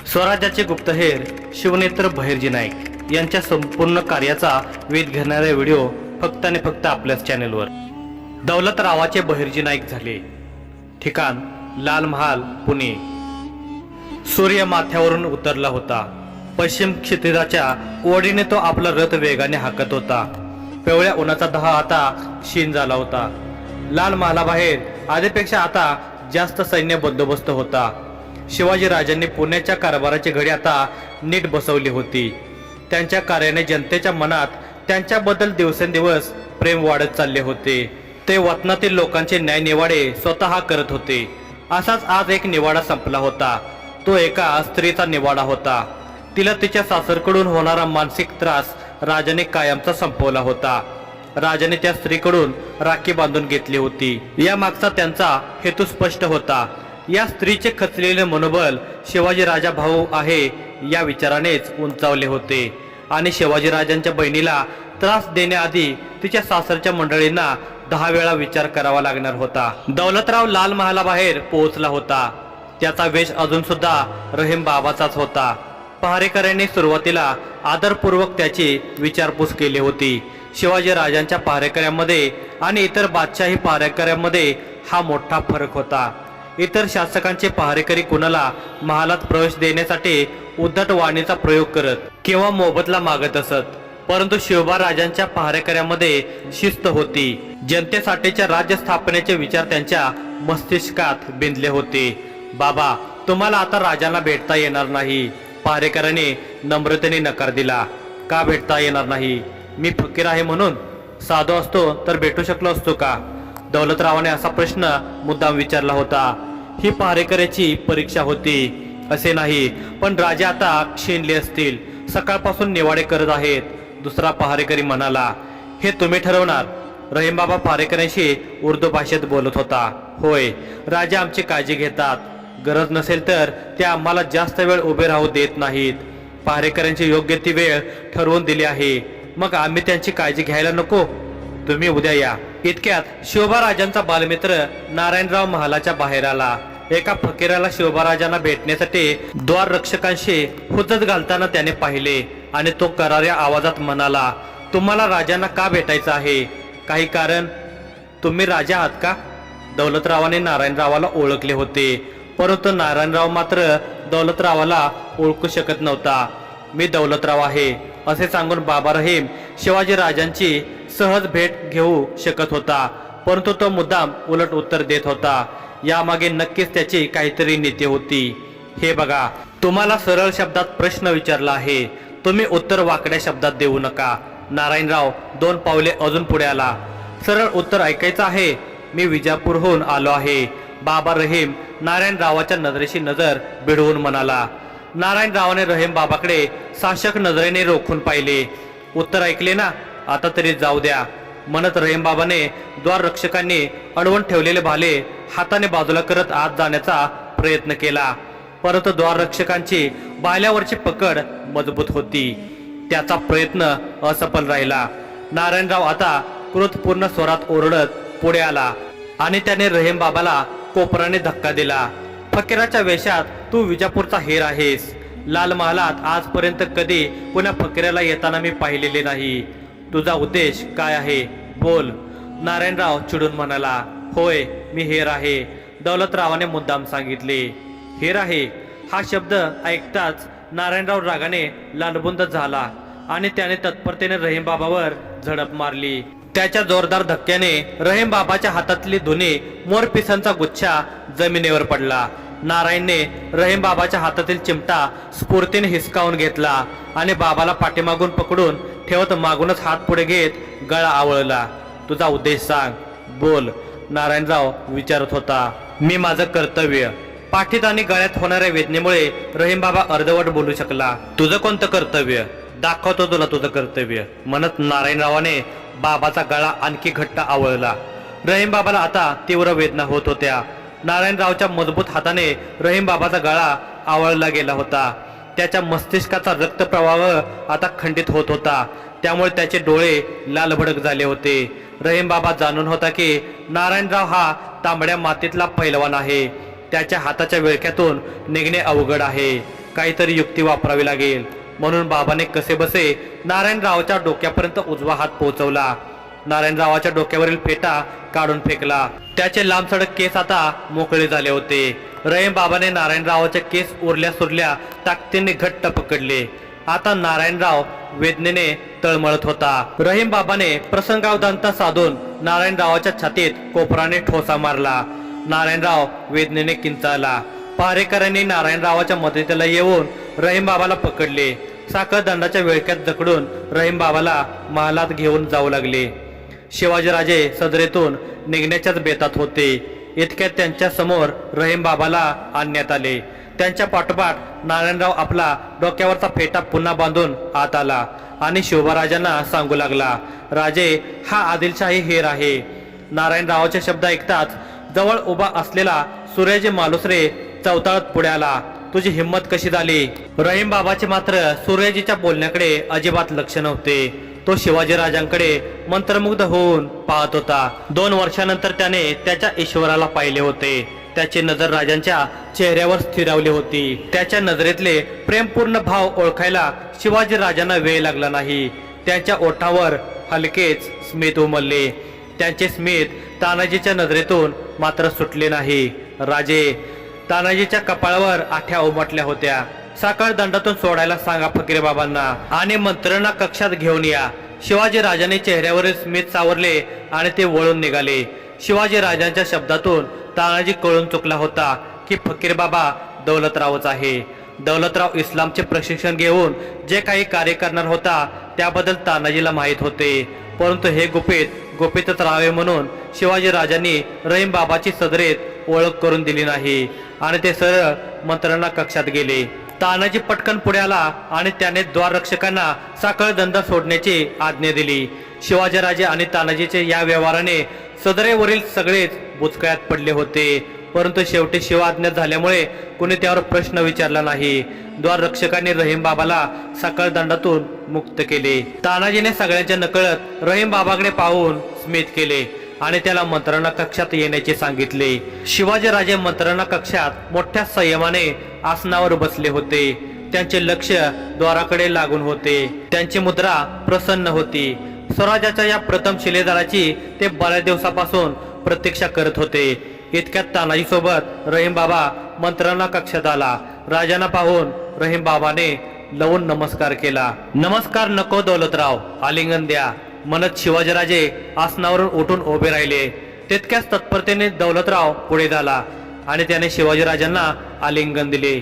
स्वराज्याचे गुप्तहेर शिवनेत्र बहिर्जी नाईक यांच्या संपूर्ण कार्याचा वेध घेणारे व्हिडिओ फक्त आणि फक्त आपल्याच चॅनेलवर. दौलतरावाचे बहिर्जी नाईक झाले. ठिकाण लाल महाल, पुणे. सूर्य माथ्यावरून उतरला होता. पश्चिम क्षितिजाच्या ओढीने तो आपला रथ वेगाने हाकत होता. पिवळ्या उन्हाचा दहा आता क्षीण झाला होता. लाल महालाबाहेर आधीपेक्षा आता जास्त सैन्य बंदोबस्त होता. शिवाजी राजांनी पुण्याच्या कारभाराची घडी आता नीट बसवली होती. त्यांच्या कार्याने जनतेच्या मनात त्यांच्याबद्दल दिवसेंदिवस प्रेम वाढत चालले होते. ते वतनातील लोकांचे न्यायनिवाडे स्वतः करत होते. असाच आज एक निवाडा संपला होता. तो एका स्त्रीचा निवाडा होता. तिला तिच्या सासरकडून होणारा मानसिक त्रास राजाने कायमचा संपवला होता. राजाने त्या स्त्रीकडून राखी बांधून घेतली होती. या मागचा त्यांचा हेतू स्पष्ट होता. या स्त्रीचे खचलेले मनोबल शिवाजी राजा भाऊ आहे या विचारानेच उंचावले होते आणि शिवाजी राजांच्या बहिणीला त्रास देण्याआधी तिच्या सासरच्या मंडळींना 10 वेळा विचार करावा लागणार होता. दौलतराव लाल महालाबाहेर पोहोचला होता. त्याचा वेश अजून सुद्धा रहीम बाबाचाच होता. पहारेकऱ्यांनी सुरुवातीला आदरपूर्वक त्याची विचारपूस केली होती. शिवाजी राजांच्या पहारेकऱ्यांमध्ये आणि इतर बादशाही पहारेकऱ्यांमध्ये हा मोठा फरक होता. इतर शासकांचे पहारेकरी कुणाला महालात प्रवेश देण्यासाठी उद्धट वाणीचा प्रयोग करत किंवा मोबदला मागत असत, परंतु शिवबा राजांच्या पहारेकऱ्यांमध्ये शिस्त होती. जनतेसाठीच्या राज्य स्थापनेचे विचार त्यांच्या मस्तिष्कात बिंदले होते. बाबा, तुम्हाला आता राजांना भेटता येणार नाही. पहारेकरांनी नम्रतेने नकार दिला. का भेटता येणार नाही? मी फकीर आहे म्हणून? साधू असतो तर भेटू शकलो असतो का? दौलतरावाने असा प्रश्न मुद्दाम विचारला होता. ही पहारेकऱ्याची परीक्षा होती असे नाही, पण राजे आता क्षीणले असतील. सकाळपासून निवाडे करत आहेत. दुसरा पहारेकरी म्हणाला, हे तुम्ही ठरवणार. रहीमबाबा पहारेकऱ्यांशी उर्दू भाषेत बोलत होता. होय, राजे आमची काळजी घेतात. गरज नसेल तर ते आम्हाला जास्त वेळ उभे राहू देत नाहीत. पहारेकऱ्यांची योग्य ती वेळ ठरवून दिली आहे. मग आम्ही त्यांची काळजी घ्यायला नको? तुम्ही उद्या या. इतक्यात शिवबा राजांचा बालमित्र नारायणराव महालाच्या बाहेर आला. एका फकीराला शिवबा राजांना भेटण्यासाठी द्वार रक्षकांशी हुज्जत घालताना त्याने पाहिले आणि तो कराऱ्या आवाजात म्हणाला, तुम्हाला राजांना का भेटायचं आहे? काही कारण? तुम्ही राजा आहात का? दौलतरावाने नारायणरावाला ओळखले होते, परंतु नारायणराव मात्र दौलतरावाला ओळखू शकत नव्हता. मी दौलतराव आहे असे सांगून बाबा रहीम शिवाजी राजांची सहज भेट घेऊ शकत होता, परंतु तो मुद्दाम उलट उत्तर देत होता. यामागे नक्कीच त्याची काहीतरी नीती होती. हे बघा, तुम्हाला सरळ शब्दात प्रश्न विचारला आहे. तुम्ही उत्तर वाकड्या शब्दात देऊ नका. नारायणराव 2 पावले अजून पुढे आला. सरळ उत्तर ऐकायचं आहे. मी विजापूरहून आलो आहे. बाबा रहीम नारायणरावाच्या नजरेशी नजर भिडवून म्हणाला. नारायणरावाने रहीम बाबाकडे साशक नजरेने रोखून पाहिले. उत्तर ऐकले ना? आता तरी जाऊ द्या म्हणत रहीम बाबाने द्वार रक्षकांनी अडवून ठेवलेले भाले हाताने बाजूला करत आत जाण्याचा प्रयत्न केला, परंतु द्वार रक्षकांची बाल्यावरची पकड मजबूत होती. त्याचा प्रयत्न असफल राहिला. नारायणराव आता क्रोधपूर्ण स्वरात ओरडत पुढे आला आणि त्याने रहीम बाबाला कोपराने धक्का दिला. फकीराच्या वेशात तू विजापूरचा हेर आहेस. लाल महालात आजपर्यंत कधी कुणा फकीराला येताना मी पाहिलेले नाही. तुझा उद्देश काय आहे? बोल. नारायणराव चिडून म्हणाला, होय, मी हेर आहे. दौलतरावाने मुद्दाम सांगितले. हेर आहे हा शब्द ऐकताच नारायणराव रागाने लालबुंद झाला आणि त्याने तत्परतेने रहीम बाबावर झडप मारली. त्याच्या जोरदार धक्क्याने रहीम बाबाच्या हातातली धुनी मोरपिसांचा गुच्छा जमिनीवर पडला. नारायणने रहीम बाबाच्या हातातील चिमटा स्फूर्तीने हिसकावून घेतला आणि बाबाला पाठीमागून पकडून ठेवत मागूनच हात पुढे घेत गळा आवळला. तुझा उद्देश सांग. बोल. नारायणराव विचारत होता. मी माझं कर्तव्य. पाठीत आणि गळ्यात होणाऱ्या वेदनेमुळे रहीम बाबा अर्धवट बोलू शकला. तुझं कोणतं कर्तव्य? दाखवतो तुला तुझं कर्तव्य म्हणत नारायणरावाने बाबाचा गळा आणखी घट्ट आवळला. रहीम बाबाला आता तीव्र वेदना होत होत्या. नारायणरावच्या मजबूत हाताने रहीम बाबाचा गळा आवळला गेला होता. त्याच्या मस्तिष्काचा रक्तप्रवाह आता खंडित होत होता. त्यामुळे त्याचे डोळे लालभडक झाले होते. रहीम बाबा जाणून होता की नारायणराव हा तांबड्या मातीतला पैलवान आहे. त्याच्या हाताच्या विळख्यातून निघणे अवघड आहे, काहीतरी युक्ती वापरावी लागेल, म्हणून बाबाने कसेबसे नारायणरावाच्या डोक्यापर्यंत उजवा हात पोहोचवला. नारायणरावाच्या डोक्यावरील फेटा काढून फेकला. त्याचे लांबसडक केस आता मोकळे झाले होते. रहीम बाबाने नारायणरावाचे केस उरल्या सुरल्या ताकदीने घट्ट पकडले. आता नारायणराव वेदनेने तळमळत होता. रहीम बाबाने प्रसंगावधानता साधून नारायणरावाच्या छातीत कोपराने ठोसा मारला. नारायणराव वेदनेने किंचाळला. पहारेकरांनी नारायणरावाच्या मदतीला येऊन रहीम बाबाला पकडले. साखळदंडाच्या विळख्यात जखडून रहीम बाबाला महालात घेऊन जाऊ लागले. शिवाजीराजे सदरेतून निघण्याच्याच बेतात होते. इतक्यात त्यांच्या समोर रहीम बाबाला आणण्यात आले. त्यांच्या पाठोपाठ नारायणराव आपला डोक्यावरचा फेटा पुन्हा बांधून आत आला आणि शिवबाराजांना सांगू लागला, राजे, हा आदिलशाही हेर आहे. नारायणरावाचे शब्द ऐकताच जवळ उभा असलेला सूर्याजी मालुसरे चवताळत पुढे आला. तुझी हिंमत कशी झाली? रहीम बाबाचे मात्र सूर्याजीच्या बोलण्याकडे अजिबात लक्ष नव्हते. तो शिवाजीराजांकडे मंत्रमुग्ध होऊन पाहत होता. 2 वर्षानंतर त्याने त्याच्या ईश्वराला पाहिले होते. त्याची नजर राजांच्या चेहऱ्यावर स्थिरावली होती. त्याच्या नजरेतले प्रेमपूर्ण भाव ओळखायला शिवाजीराजांना वेळ लागला नाही. त्यांच्या ओठावर हलकेच स्मित उमलले. त्यांचे स्मित तानाजीच्या नजरेतून मात्र सुटले नाही. राजे, तानाजीच्या कपाळावर आठ्या उमटल्या होत्या. साखळ दंडातून सोडायला सांगा फकीर बाबांना आणि मंत्रणा कक्षात घेऊन या. शिवाजी राजांनी चेहऱ्यावरील स्मित सावरले आणि ते वळून निघाले. शिवाजी राजांच्या शब्दातून तानाजी कळून चुकला होता की फकीर बाबा दौलतरावच आहे. दौलतराव इस्लामचे प्रशिक्षण घेऊन जे काही कार्य करणार होता त्याबद्दल तानाजीला माहीत होते. परंतु हे गुपितच राहावे म्हणून शिवाजी राजांनी रहीम बाबाची सदरेत ओळख करून दिली नाही आणि ते सरळ मंत्रणा कक्षात गेले. तानाजी पटकन पुढे आला आणि त्याने द्वाररक्षकांना साखळ दंड सोडण्याची आज्ञा दिली. शिवाजीराजे आणि तानाजीचे या व्यवहाराने सदरेवरील सगळेच बुचकळ्यात पडले होते. परंतु शेवटी शिवाज्ञा झाल्यामुळे कोणी त्यावर प्रश्न विचारला नाही. द्वाररक्षकांनी रहीम बाबाला साखळ दंडातून मुक्त केले. तानाजीने सगळ्यांच्या नकळत रहीम बाबाकडे पाहून स्मित केले आणि त्याला मंत्रणा कक्षात येण्याचे सांगितले. शिवाजीराजे मंत्रणा कक्षात मोठ्या संयमाने आसनावर बसले होते. त्यांचे लक्ष द्वाराकडे लागून होते. त्यांची मुद्रा प्रसन्न होती. स्वराज्याच्या या प्रथम शिलेदाराची ते बऱ्याच दिवसापासून प्रतीक्षा करत होते. इतक्यात तानाजी सोबत रहीम बाबा मंत्रणा कक्षात आला. राजांना पाहून रहीम बाबाने लवून नमस्कार केला. नमस्कार नको दौलतराव, आलिंगन द्या म्हणत शिवाजीराजे आसनावरून उठून उभे राहिले. तितक्याच तत्परतेने दौलतराव पुढे झाला आणि त्याने शिवाजीराजांना आलिंगन दिले.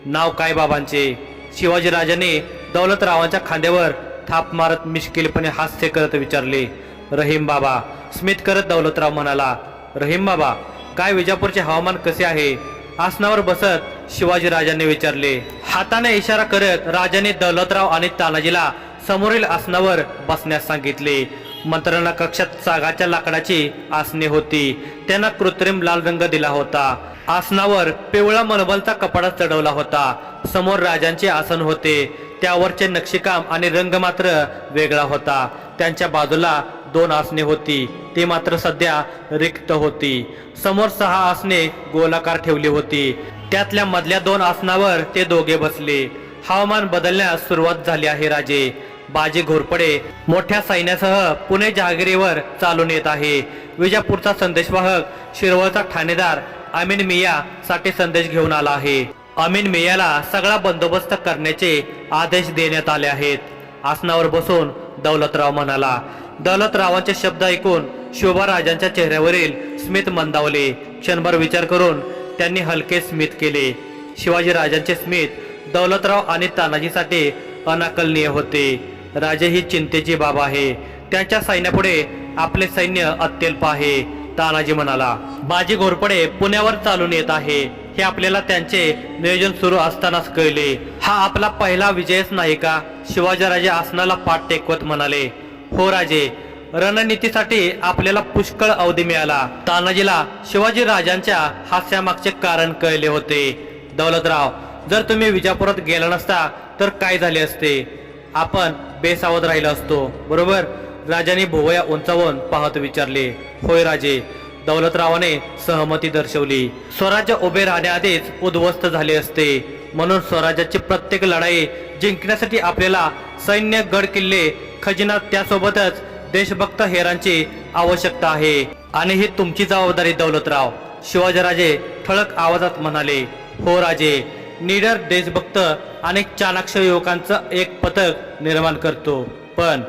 नाव काय बाबांचे? शिवाजीराजांनी दौलतरावांच्या खांद्यावर थाप मारत मिश्किलपणे हास्य करत विचारले. रहीम बाबा. स्मित करत दौलतराव म्हणाला, रहीम बाबा, काय विजापूरचे हवामान कसे आहे? आसनावर बसत शिवाजीराजांनी विचारले. हाताने इशारा करत राजाने दौलतराव आणि तानाजीला समोरील आसनावर बसण्यास सांगितले. मंत्रणा कक्षात सागाच्या लाकडाची आसने होती. त्यांना कृत्रिम लाल रंग दिला होता. आसनावर पिवळा मलमलचा कपडा चढवला होता. समोर राजांचे आसन होते. त्यावरचे नक्षीकाम आणि रंग मात्र वेगळा होता. त्यांच्या बाजूला 2 आसने होती. ती मात्र सध्या रिक्त होती. समोर 6 आसने गोलाकार ठेवली होती. त्यातल्या मधल्या 2 आसनावर ते दोघे बसले. हवामान बदलण्यास सुरुवात झाली आहे राजे. बाजी घोरपडे मोठ्या सैन्यासह पुणे जहागिरीवर चालून येत आहे. विजापूरचा संदेशवाहक शिरवळचा ठाणेदार अमीन मिया साठी संदेश घेऊन आला आहे. अमीन मियाला सगळा बंदोबस्त करण्याचे आदेश देण्यात आले आहेत. आसनावर बसून दौलतराव म्हणाला. दौलतरावांचे शब्द ऐकून शिवबाराजांच्या चेहऱ्यावरील स्मित मंदावले. क्षणभर विचार करून त्यांनी हलके स्मित केले. शिवाजीराजांचे स्मित दौलतराव आणि तानाजीसाठी अनाकलनीय होते. राजे ही चिंतेची बाब आहे. त्यांच्या सैन्यापुढे आपले सैन्य अत्यल्प आहे. तानाजी म्हणाला. बाजी घोरपडे पुण्यावर चालून येत आहे हे आपल्याला त्यांचे नियोजन सुरू असतानाच कळले. हा आपला पहिला विजयच नाही का? शिवाजीराजे आसनाला पाठ टेकवत म्हणाले. हो राजे, रणनीतीसाठी आपल्याला पुष्कळ अवधी मिळाला. तानाजीला शिवाजीराजांच्या हास्यामागचे कारण कळले होते. दौलतराव, जर तुम्ही विजापुरात गेला नसता तर काय झाले असते? आपण बेसावध राहिलो असतो, बरोबर? राजांनी भुवया उंचावून पाहत विचारले. होय राजे, दौलतरावाने सहमती दर्शवली. स्वराज्य उभे राहण्याआधीच उद्ध्वस्त झाले असते. म्हणून स्वराज्याची प्रत्येक लढाई जिंकण्यासाठी आपल्याला सैन्य, गड किल्ले, खजिना, त्यासोबतच देशभक्त हेरांची आवश्यकता आहे आणि ही तुमची जबाबदारी दौलतराव, शिवाजीराजे ठळक आवाजात म्हणाले. हो राजे, निडर, देशभक्त आणि चाणाक्ष युवकांचं एक पथक निर्माण करतो. पण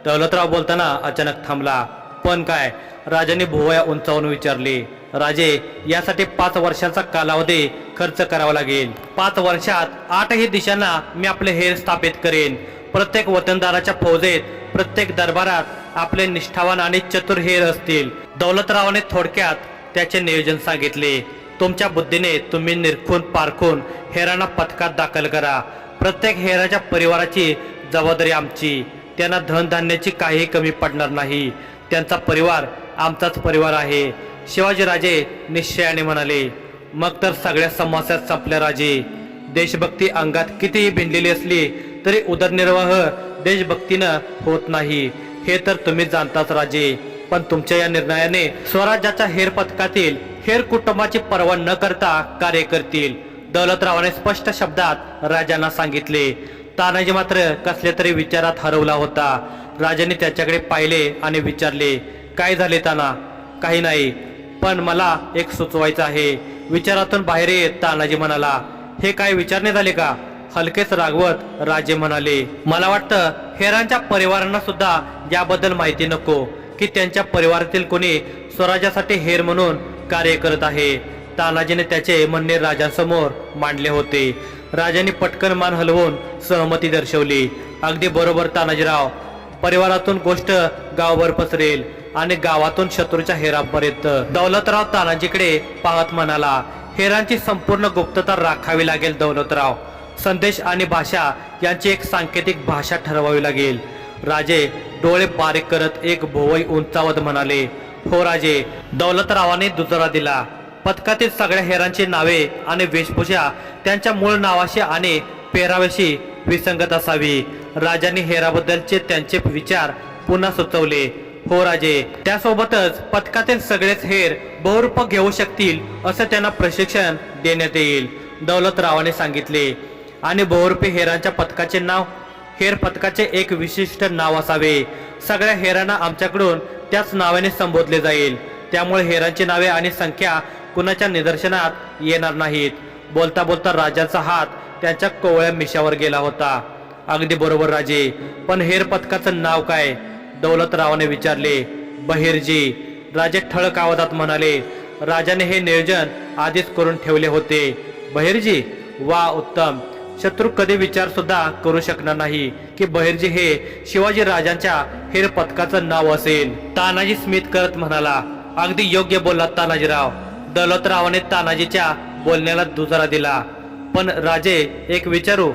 दौलतराव बोलताना अचानक थांबला. पण काय? राजाने भुवया उंचावून विचारले. राजे, यासाठी 5 वर्षांचा कालावधी खर्च करावा लागेल. 5 वर्षात 8ही दिशांना मी आपले हेर स्थापित करेन. प्रत्येक वतनदाराच्या फौजेत, प्रत्येक दरबारात आपले निष्ठावान आणि चतुर हेर असतील. दौलतरावाने थोडक्यात त्याचे नियोजन सांगितले. तुमच्या बुद्धीने तुम्ही निरखून पारखून हेरांना पथकात दाखल करा. प्रत्येक हेराच्या परिवाराची जबाबदारी आमची. त्यांना धनधान्याची काही कमी पडणार नाही. त्यांचा परिवार आमचाच परिवार आहे, शिवाजीराजे निश्चयाने म्हणाले. मग तर सगळ्या समस्या संपल्या राजे. देशभक्ती अंगात कितीही भिनलेली असली तरी उदरनिर्वाह देशभक्तीनं होत नाही, हे तर तुम्ही जाणताच राजे. पण तुमच्या या निर्णयाने स्वराज्याच्या हेर पथकातील हेर कुटुंबाची पर्वा न करता कार्य करतील, दौलतरावाने स्पष्ट शब्दात राजांना सांगितले. तानाजी मात्र कसल्या तरी विचारात हरवला होता. राजाने त्याच्याकडे पाहिले आणि विचारले, काय झाले ताना? काही नाही, पण मला एक सुचवायचं आहे. विचारातून बाहेर येत तानाजी म्हणाला. हे काय विचारणे झाले का? हलकेच रागवत राजे म्हणाले. मला वाटतं हेरांच्या परिवारांना सुद्धा याबद्दल माहिती नको की त्यांच्या परिवारातील कोणी स्वराज्यासाठी हेर म्हणून कार्य करत आहे. तानाजीने त्याचे म्हणणे राजांसमोर मांडले होते. राजांनी पटकन मान हलवून सहमती दर्शवली. अगदी बरोबर तानाजीराव. परिवारातून गोष्ट गावभर पसरेल आणि गावातून शत्रूच्या हेरांपर्यंत. दौलतराव तानाजीकडे पाहत म्हणाला. हेरांची संपूर्ण गुप्तता राखावी लागेल दौलतराव. संदेश आणि भाषा यांची एक सांकेतिक भाषा ठरवावी लागेल. राजे डोळे बारीक करत एक भोवई उंचावत म्हणाले. हो राजे. दौलतरावाने दुजोरा दिला. पथकातील सगळ्या हेरांची नावे आणि वेशभूषा त्यांच्या मूळ नावाशी आणि पेहराव्याशी विसंगत असावी. राजांनी हेराबद्दलचे त्यांचे विचार पुन्हा सुचवले. हो राजे. त्यासोबतच पथकातील सगळेच हेर बहुरूप घेऊ शकतील असं त्यांना प्रशिक्षण देण्यात येईल, दौलतरावाने सांगितले. आणि बहुरूपी हेरांच्या पथकाचे नाव, हेर पथकाचे एक विशिष्ट नाव असावे. सगळ्या हेरांना आमच्याकडून त्याच नावाने संबोधले जाईल. त्यामुळे हेरांची नावे आणि संख्या कुणाच्या निदर्शनात येणार नाहीत. बोलता बोलता राजाचा हात त्यांच्या कोवळ्या मिशावर गेला होता. अगदी बरोबर राजे. पण हेर पथकाचं नाव काय? दौलतरावाने विचारले. बहिर्जी, राजे ठळक आवाजात म्हणाले. राजाने हे नियोजन आधीच करून ठेवले होते. बहिर्जी? वा, उत्तम. शत्रू कधी विचार सुद्धा करू शकणार नाही की बहिर्जी हे शिवाजी राजांच्या हेर पथकाचं नाव असेल. तानाजी स्मित करत म्हणाला. अगदी योग्य बोललात तानाजीराव. दौलतरावाने तानाजीच्या बोलण्याला दुजोरा दिला. पण राजे, एक विचारू?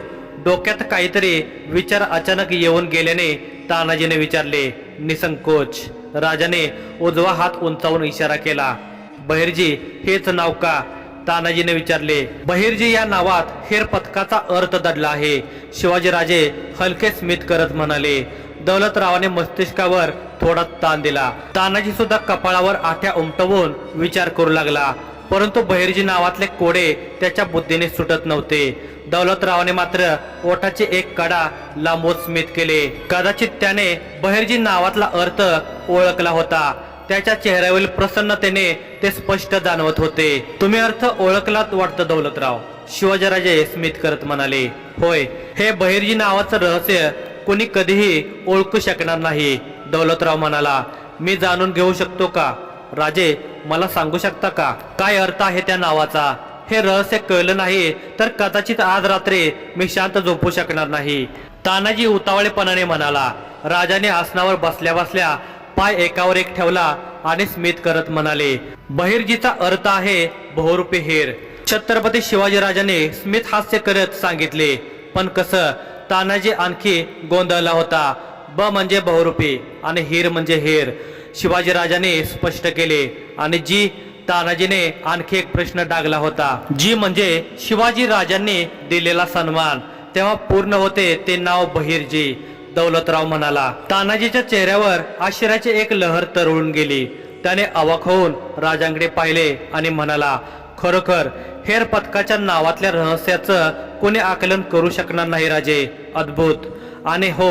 डोक्यात काहीतरी विचार अचानक येऊन गेल्याने तानाजीने विचारले. निसंकोच. राजाने उजवा हात उंचावून इशारा केला. बहिर्जी हेच नाव का? तानाजीने विचारले. बहिर्जी या नावात हेर पथकाचा अर्थ दडला आहे, शिवाजीराजे हलके स्मित करत म्हणाले. दौलतरावाने मस्तिष्कावर थोडा ताण दिला. तानाजी सुद्धा कपाळावर आठ्या उमटवून विचार करू लागला. परंतु बहिर्जी नावातले कोडे त्याच्या बुद्धीने सुटत नव्हते. दौलतरावाने मात्र ओठाची एक कडा लांबवत स्मित केले. कदाचित त्याने बहिर्जी नावातला अर्थ ओळखला होता. त्याच्या चेहऱ्यावरील प्रसन्नतेने ते स्पष्ट जाणवत होते. तुम्ही अर्थ ओळखलात वाटतं दौलतराव, शिवाजीराजे स्मित करत म्हणाले. होय, हे बहिर्जी नावाचं रहस्य कोणी कधीही ओळखू शकणार नाही, दौलतराव म्हणाला. मी जाणून घेऊ शकतो का? राजे, मला सांगू शकता का काय अर्थ आहे त्या नावाचा? हे रहस्य कळलं नाही तर कदाचित आज रात्री मी शांत झोपू शकणार नाही, तानाजी उतावळेपणाने म्हणाला. राजाने आसनावर बसल्या बसल्या पाय एकावर एक ठेवला आणि स्मित करत म्हणाले. बहिर्जीचा अर्थ आहे बहुरूपी हेर. छत्रपती शिवाजीराजाने स्मित हास्य करत सांगितले. पण कसं? तानाजी आणखी गोंधळला होता. ब म्हणजे बहुरूपी आणि हेर म्हणजे हेर, शिवाजीराजाने स्पष्ट केले. आणि जी? तानाजीने आणखी एक प्रश्न डागला होता. जी म्हणजे शिवाजी राजांनी दिलेला सन्मान. तेव्हा पूर्ण होते ते नाव बहिर्जी, दौलतराव म्हणाला. तानाजीच्या चेहऱ्यावर आश्चर्याची एक लहर तरळून गेली. त्याने अवाक होऊन राजांकडे पाहिले आणि म्हणाला. खरोखर हेर पथकाच्या नावातल्या रहस्याचं कोणी आकलन करू शकणार नाही राजे. अद्भुत. आणि हो,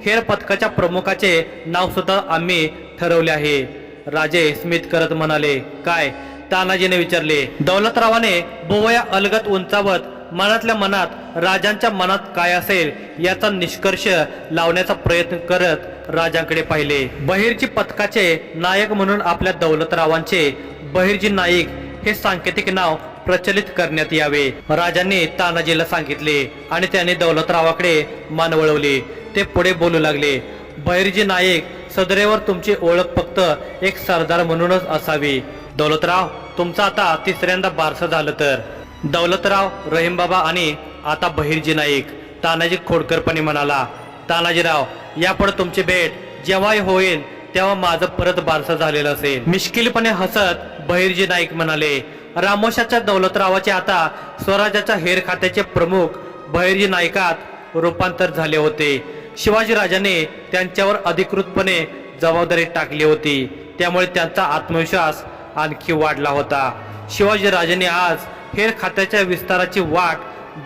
हेर पथकाच्या प्रमुखाचे नाव सुद्धा आम्ही ठरवले आहे, राजे स्मित करत म्हणाले. काय? तानाजीने विचारले. दौलतरावाने बोवया अलगत उंचावत मनातल्या मनात राजांच्या मनात काय असेल याचा निष्कर्ष लावण्याचा प्रयत्न करत राजांकडे पाहिले. बहिर्जी पथकाचे नायक म्हणून आपल्या दौलतरावांचे बहिर्जी नाईक हे सांकेतिक नाव प्रचलित करण्यात यावे, राजांनी तानाजीला सांगितले. आणि त्याने दौलतरावाकडे मान वळवली. ते पुढे बोलू लागले. बहिर्जी नाईक, सदरेवर तुमची ओळख फक्त एक सरदार म्हणूनच असावी. दौलतराव, तुमचं आता तिसऱ्यांदा बारसं झालं तर. दौलतराव, रहीमबाबा आणि आता बहिर्जी नाईक, तानाजी खोडकरपणे म्हणाला. तानाजीराव, यापुढे तुमची भेट जेव्हाही होईल तेव्हा माझं परत बारसं झालेलं असेल. मिश्किलपणे हसत बहिर्जी नाईक म्हणाले. रामोशाच्या दौलतरावाचे आता स्वराज्याच्या हेर खात्याचे प्रमुख बहिर्जी नाईकात रूपांतर झाले होते. शिवाजी राजाने त्यांच्यावर अधिकृतपणे जबाबदारी टाकली होती, त्यामुळे त्यांचा आत्मविश्वास आणखी वाढला होता. शिवाजी राजांनी आज हेर खात्याच्या विस्ताराची वाट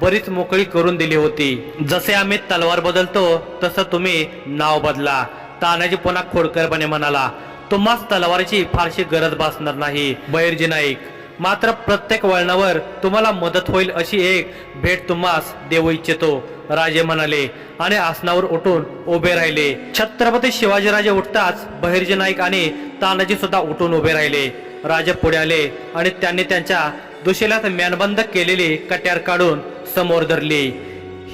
बरीच मोकळी करून दिली होती. जसे आम्ही तलवार बदलतो तसं तुम्ही नाव बदला, तानाजी पुन्हा खोडकरपणे म्हणाला. तुम्हास तलवारीची फारशी गरज भासणार नाही बहिर्जी नाईक, मात्र प्रत्येक वळणावर तुम्हाला मदत होईल अशी एक भेट तुम्हास देऊ इच्छितो, राजे म्हणाले. आणि आसनावर उठून उभे राहिले. छत्रपती शिवाजीराजे उठताच बहिर्जी नाईक आणि तानाजी सुद्धा उठून उभे राहिले. राजे पुढे आले आणि त्यांनी त्यांच्या दुशेल्यात म्यानबंद केलेली कट्यार काढून समोर धरली.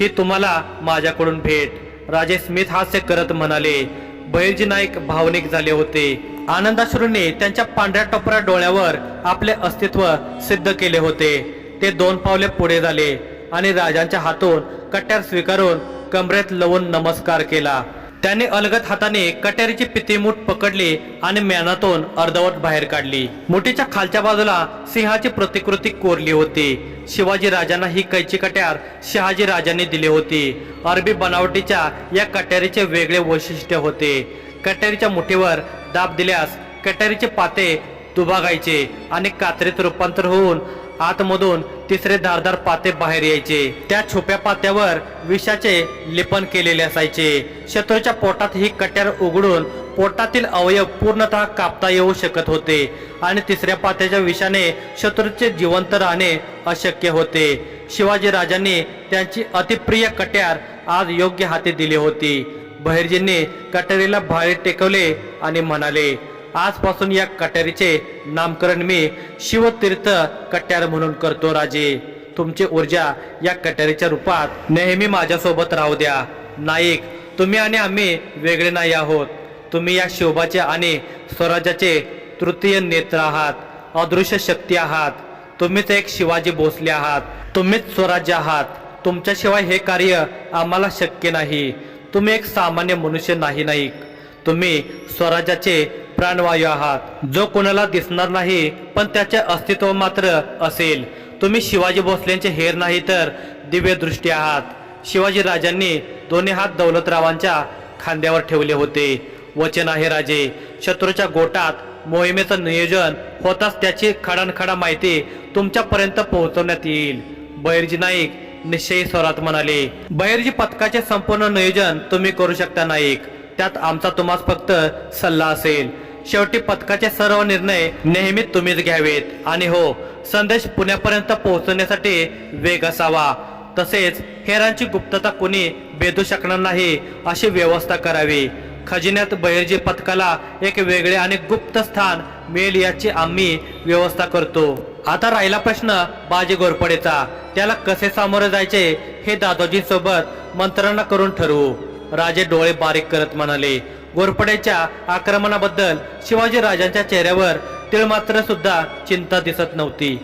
ही तुम्हाला माझ्याकडून भेट, राजे स्मित हास्य करत म्हणाले. बहिर्जी नाईक भावनिक झाले होते. आनंदाश्रूंनी त्यांच्या पांढऱ्या टोपऱ्या डोळ्यावर आपले अस्तित्व सिद्ध केले होते. ते 2 पावले पुढे झाले आणि राजांच्या हातून कट्यार स्वीकारून कमरेत लवून नमस्कार केला. त्याने अलगद हाताने कट्यारीची पितीमूठ पकडली आणि म्यानातून अर्धवट बाहेर काढली. मुठीच्या खालच्या बाजूला सिंहाची प्रतिकृती कोरली होती. शिवाजी राजांना ही कैची कट्यार शहाजी राजांनी दिली होती. अरबी बनावटीच्या या कट्यारीचे वेगळे वैशिष्ट्य होते. कट्यारीच्या मुठीवर दाब दिल्यास कट्यारीचे पाते दुभागायचे आणि कात्रीत रूपांतर होऊन आतमधून तिसरे धारदार पाते बाहेर यायचे. त्या छुप्या पात्यावर विषाचे लेपन केलेले असायचे. शत्रूच्या पोटात ही कट्यार उघडून पोटातील अवयव पूर्णतः कापता येऊ शकत होते आणि तिसऱ्या पात्याच्या विषाने शत्रूचे जिवंत राहणे अशक्य होते. शिवाजी राजांनी त्यांची अतिप्रिय कट्यार आज योग्य हाती दिली होती. बहिर्जींनी कट्यारीला बाहेर टेकवले आणि म्हणाले. आजपासून या कट्यारीचे नामकरण मी शिवतीर्थ कट्यार म्हणून करतो. राजे, तुमची ऊर्जा या कट्यारीच्या रूपात नेहमी माझ्यासोबत राहू द्या. नाईक, तुम्ही आणि आम्ही वेगळे नाही आहोत. तुम्ही या शोभाचे आणि स्वराज्याचे तृतीय नेत्र आहात, अदृश्य शक्ती आहात. तुम्हीच एक शिवाजी भोसले आहात. तुम्हीच स्वराज्य आहात. तुमच्याशिवाय हे कार्य आम्हाला शक्य नाही. तुम्ही एक सामान्य मनुष्य नाही नाईक, तुम्ही स्वराज्याचे प्राणवायू आहात, जो कोणाला दिसणार नाही पण त्याचे अस्तित्व मात्र असेल. तुम्ही शिवाजी भोसलेंचे हेर नाही तर दिव्य दृष्टी आहात. शिवाजी राजांनी दोन्ही हात दौलतरावांच्या खांद्यावर ठेवले होते. वचन आहे राजे, शत्रूच्या गोटात मोहिमेचं नियोजन होताच त्याची खडानखडा माहिती तुमच्यापर्यंत पोहोचवण्यात येईल, बहिर्जी नाईक निश्चयी स्वरात म्हणाले. बहिर्जी पथकाचे संपूर्ण नियोजन तुम्ही करू शकता नाईक, त्यात आमचा तुम्हाला फक्त सल्ला असेल. शेवटी पथकाचे सर्व निर्णय नेहमी तुम्हीच घ्यावेत. आणि हो, संदेश पुण्यापर्यंत पोहोचवण्यासाठी वेग असावा. तसेच हेरांची गुप्तता कोणी भेदू शकणार नाही अशी व्यवस्था करावी. खजिन्यात बहिर्जी पथकाला एक वेगळे आणि गुप्त स्थान मिळेल याची आम्ही व्यवस्था करतो. आता राहिला प्रश्न बाजी घोरपडेचा. त्याला कसे सामोरे जायचे हे दादोजींसोबत मंत्रणा करून ठरवू, राजे डोळे बारीक करत म्हणाले. घोरपड्याच्या आक्रमणाबद्दल शिवाजी राजांच्या चेहऱ्यावर तिळमात्र सुद्धा चिंता दिसत नव्हती.